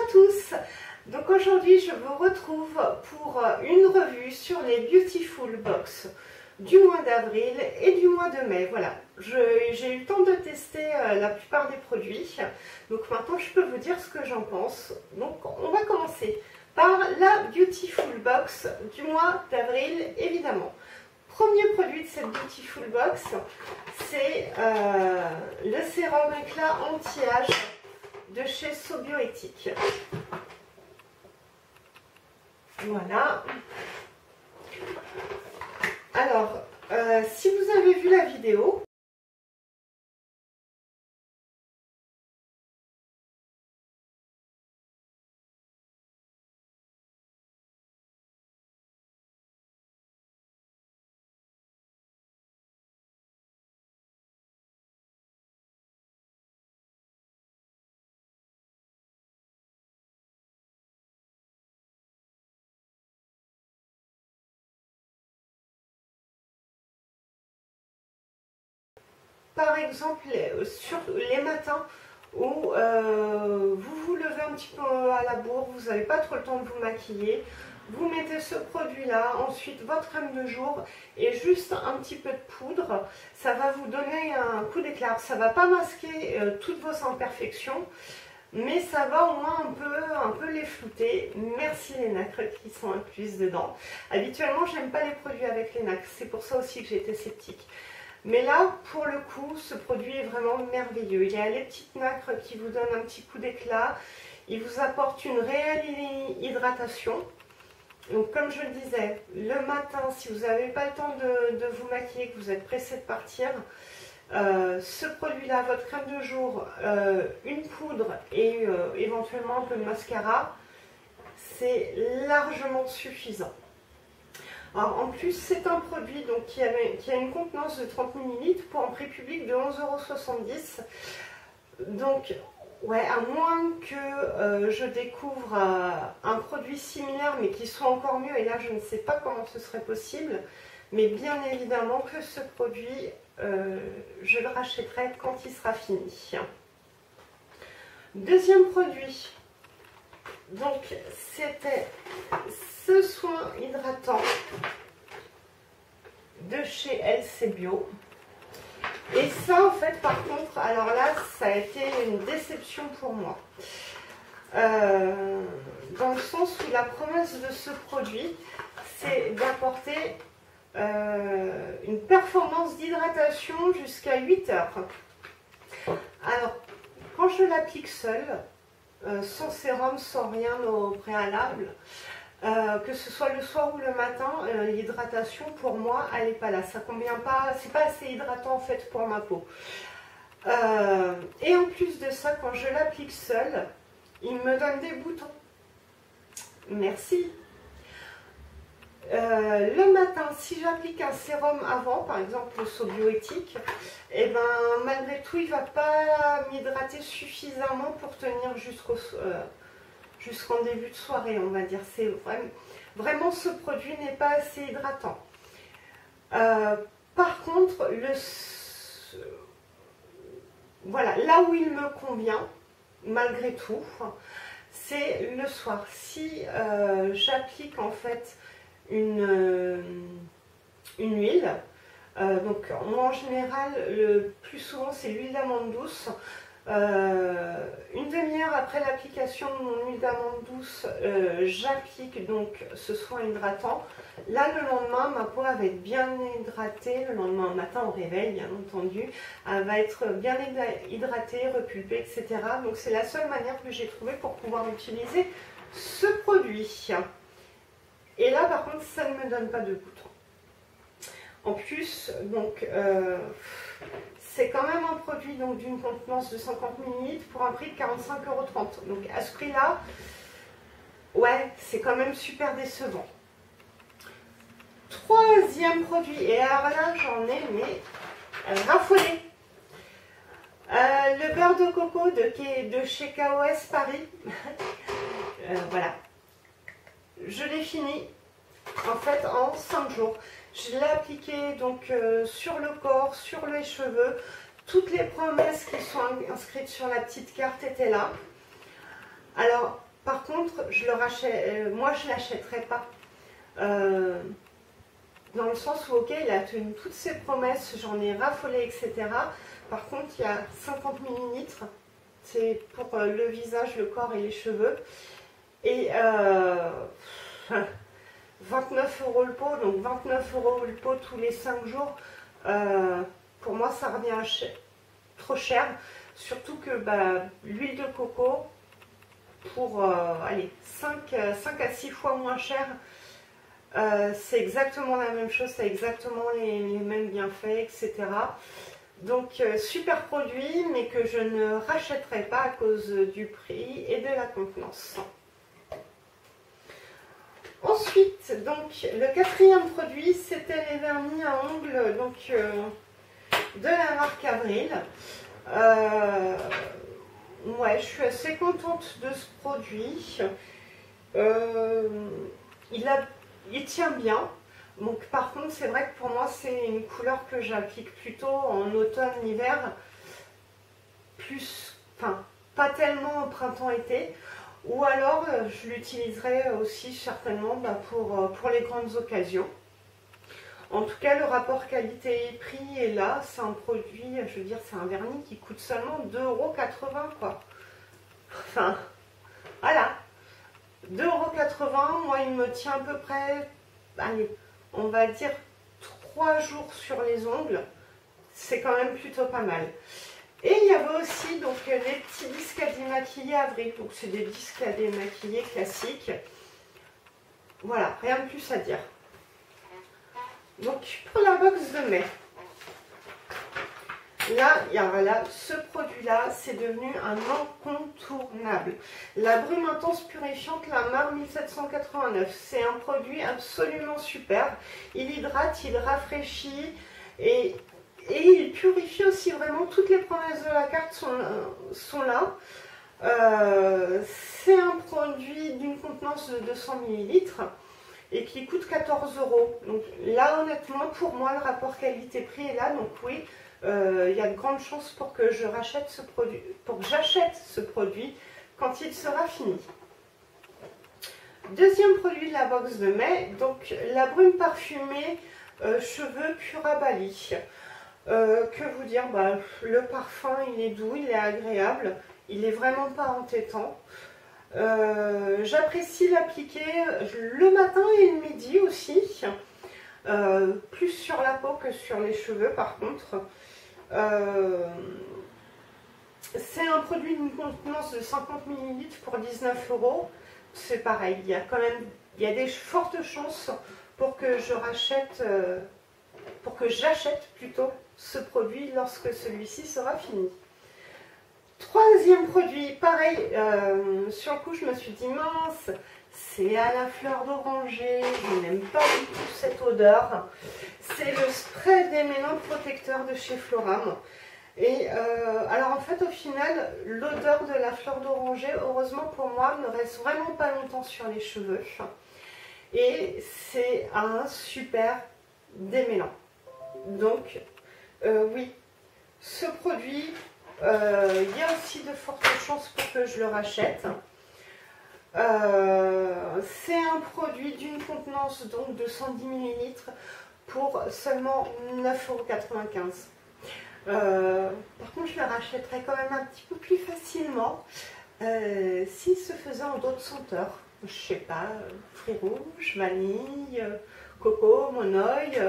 à tous. Donc aujourd'hui je vous retrouve pour une revue sur les Beautiful Box du mois d'avril et du mois de mai. Voilà, j'ai eu le temps de tester la plupart des produits, donc maintenant je peux vous dire ce que j'en pense. Donc on va commencer par la Beautiful Box du mois d'avril évidemment. Premier produit de cette Beautiful Box, c'est le sérum éclat anti-âge de chez Sobioéthique. Voilà. Alors, si vous avez vu la vidéo, par exemple, sur les matins où vous vous levez un petit peu à la bourre, vous n'avez pas trop le temps de vous maquiller, vous mettez ce produit-là, ensuite votre crème de jour et juste un petit peu de poudre. Ça va vous donner un coup d'éclat. Ça ne va pas masquer toutes vos imperfections, mais ça va au moins un peu les flouter. Merci les nacres qui sont incluses dedans. Habituellement, j'aime pas les produits avec les nacres. C'est pour ça aussi que j'étais sceptique. Mais là, pour le coup, ce produit est vraiment merveilleux. Il y a les petites nacres qui vous donnent un petit coup d'éclat. Il vous apporte une réelle hydratation. Donc comme je le disais, le matin, si vous n'avez pas le temps de vous maquiller, que vous êtes pressé de partir, ce produit-là, votre crème de jour, une poudre et éventuellement un peu de mascara, c'est largement suffisant. Alors, en plus, c'est un produit donc, qui a une contenance de 30 ml pour un prix public de 11,70 €. Donc, ouais, à moins que je découvre un produit similaire mais qui soit encore mieux, et là je ne sais pas comment ce serait possible, mais bien évidemment que ce produit, je le rachèterai quand il sera fini. Deuxième produit, donc c'était ce soin hydratant de chez LC Bio. Et ça, en fait, par contre, alors là, ça a été une déception pour moi. Dans le sens où la promesse de ce produit, c'est d'apporter une performance d'hydratation jusqu'à 8 heures. Alors, quand je l'applique seule, sans sérum, sans rien au préalable, que ce soit le soir ou le matin, l'hydratation pour moi elle n'est pas là, ça convient pas, c'est pas assez hydratant en fait pour ma peau. Et en plus de ça, quand je l'applique seule, il me donne des boutons. Merci. Le matin, si j'applique un sérum avant, par exemple le Sobioéthique, et ben malgré tout il va pas m'hydrater suffisamment pour tenir jusqu'en début de soirée, on va dire. C'est vraiment ce produit n'est pas assez hydratant. Par contre, voilà, là où il me convient, malgré tout, c'est le soir. Si j'applique en fait une huile, donc moi en général, le plus souvent c'est l'huile d'amande douce. Une demi-heure après l'application de mon huile d'amande douce, j'applique donc ce soin hydratant. Là, le lendemain, ma peau va être bien hydratée. Le lendemain matin au réveil, bien entendu, elle va être bien hydratée, repulpée, etc. Donc c'est la seule manière que j'ai trouvée pour pouvoir utiliser ce produit. Et là, par contre, ça ne me donne pas de boutons. En plus, donc c'est quand même un produit d'une contenance de 50 ml pour un prix de 45,30 €. Donc à ce prix-là, ouais, c'est quand même super décevant. Troisième produit, et alors là j'en ai mais raffolé. Le beurre de coco de chez KOS Paris. Voilà. Je l'ai fini en fait en 5 jours. Je l'ai appliqué donc sur le corps, sur les cheveux. Toutes les promesses qui sont inscrites sur la petite carte étaient là. Alors, Par contre, moi je ne l'achèterai pas. Dans le sens où, ok, il a tenu toutes ses promesses, j'en ai raffolé, etc. Par contre, il y a 50 ml. C'est pour le visage, le corps et les cheveux. Et 29 € le pot, donc 29 € le pot tous les 5 jours. Pour moi, ça revient trop cher. Surtout que l'huile de coco, pour allez, 5 à 6 fois moins cher, c'est exactement la même chose, c'est exactement les mêmes bienfaits, etc. Donc super produit, mais que je ne rachèterai pas à cause du prix et de la contenance. Ensuite, donc le quatrième produit, c'était les vernis à ongles donc, de la marque Avril. Ouais, je suis assez contente de ce produit. Il tient bien. Donc par contre, c'est vrai que pour moi, c'est une couleur que j'applique plutôt en automne-hiver. Enfin, pas tellement au printemps-été. Ou alors, je l'utiliserai aussi certainement pour les grandes occasions. En tout cas, le rapport qualité-prix est là. C'est un produit, je veux dire, c'est un vernis qui coûte seulement 2,80 € quoi. Enfin, voilà. 2,80 €, moi il me tient à peu près, allez, on va dire 3 jours sur les ongles. C'est quand même plutôt pas mal. Et il y avait aussi donc les petits disques à démaquiller Avril. Donc c'est des disques à démaquiller classiques. Voilà, rien de plus à dire. Donc pour la box de mai, là, ce produit-là, c'est devenu un incontournable. La brume intense purifiante, la marque 1789. C'est un produit absolument super. Il hydrate, il rafraîchit et il purifie aussi vraiment. Toutes les promesses de la carte sont là. C'est un produit d'une contenance de 200 ml et qui coûte 14 €. Donc là, honnêtement, pour moi, le rapport qualité-prix est là. Donc oui, il y a de grandes chances pour que j'achète ce produit quand il sera fini. Deuxième produit de la box de mai, donc la brume parfumée cheveux Purabali. Que vous dire, le parfum il est doux, il est agréable, il est vraiment pas entêtant. J'apprécie l'appliquer le matin et le midi aussi, plus sur la peau que sur les cheveux par contre. C'est un produit d'une contenance de 50 ml pour 19 €. C'est pareil, il y a des fortes chances pour que j'achète plutôt ce produit lorsque celui-ci sera fini. Troisième produit, pareil, sur le coup je me suis dit mince, c'est à la fleur d'oranger, je n'aime pas du tout cette odeur. C'est le spray démêlant protecteur de chez Floram. Et alors en fait au final, l'odeur de la fleur d'oranger, heureusement pour moi, ne reste vraiment pas longtemps sur les cheveux. Et c'est un super démêlant. Donc oui, ce produit, il y a aussi de fortes chances pour que je le rachète. C'est un produit d'une contenance donc de 110 ml pour seulement 9,95 €. Par contre, je le rachèterais quand même un petit peu plus facilement s'il se faisait en d'autres senteurs. Je sais pas, fruits rouges, vanille, coco, monoï.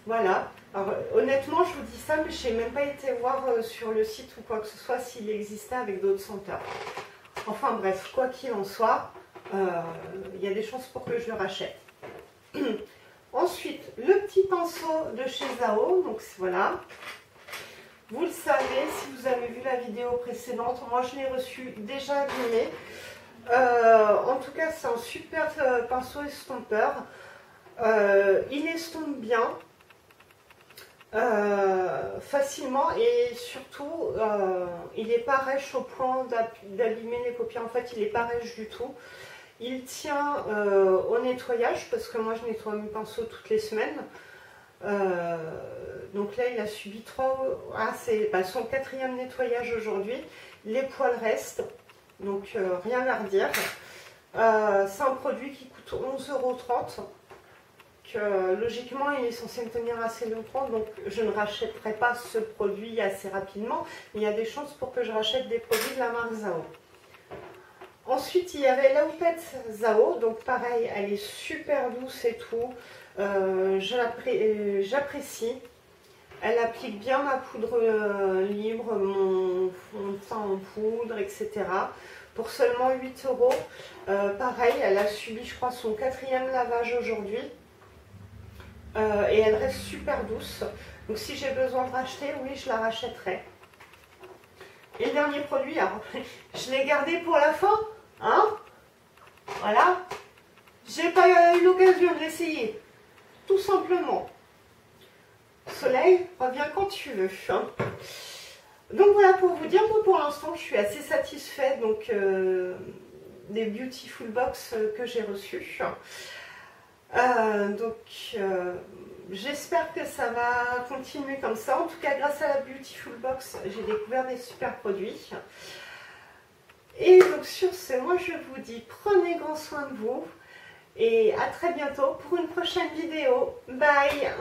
Voilà. Alors, honnêtement, je vous dis ça, mais je n'ai même pas été voir sur le site ou quoi que ce soit s'il existait avec d'autres senteurs. Enfin bref, quoi qu'il en soit, il y a des chances pour que je le rachète. Ensuite, le petit pinceau de chez Zao. Donc voilà. Vous le savez, si vous avez vu la vidéo précédente, moi je l'ai reçu déjà abîmé. En tout cas, c'est un super pinceau estompeur. Il estompe bien. Facilement et surtout il n'est pas rêche au point d'abîmer les paupières. En fait, il n'est pas rêche du tout. Il tient au nettoyage parce que moi je nettoie mes pinceaux toutes les semaines. Donc là, il a subi c'est son 4e nettoyage aujourd'hui. Les poils restent. donc rien à redire. C'est un produit qui coûte 11,30 €. Logiquement il est censé me tenir assez longtemps, donc je ne rachèterai pas ce produit assez rapidement. Il y a des chances pour que je rachète des produits de la marque Zao. Ensuite il y avait la houppette Zao, donc pareil, elle est super douce et tout. J'apprécie. Elle applique bien ma poudre libre, mon fond de teint en poudre, etc. Pour seulement 8 €. Pareil, elle a subi, je crois, son 4e lavage aujourd'hui. Et elle reste super douce. Donc si j'ai besoin de racheter, oui, je la rachèterai. Et le dernier produit, alors, je l'ai gardé pour la fin. Hein, voilà. J'ai pas eu l'occasion de l'essayer. Tout simplement. Soleil, reviens quand tu veux. Hein. Donc voilà pour vous dire, moi pour l'instant je suis assez satisfaite donc, des Beautiful Box que j'ai reçus. J'espère que ça va continuer comme ça. En tout cas, grâce à la Beautiful Box, j'ai découvert des super produits. Et donc sur ce, moi je vous dis, prenez grand soin de vous. Et à très bientôt pour une prochaine vidéo. Bye!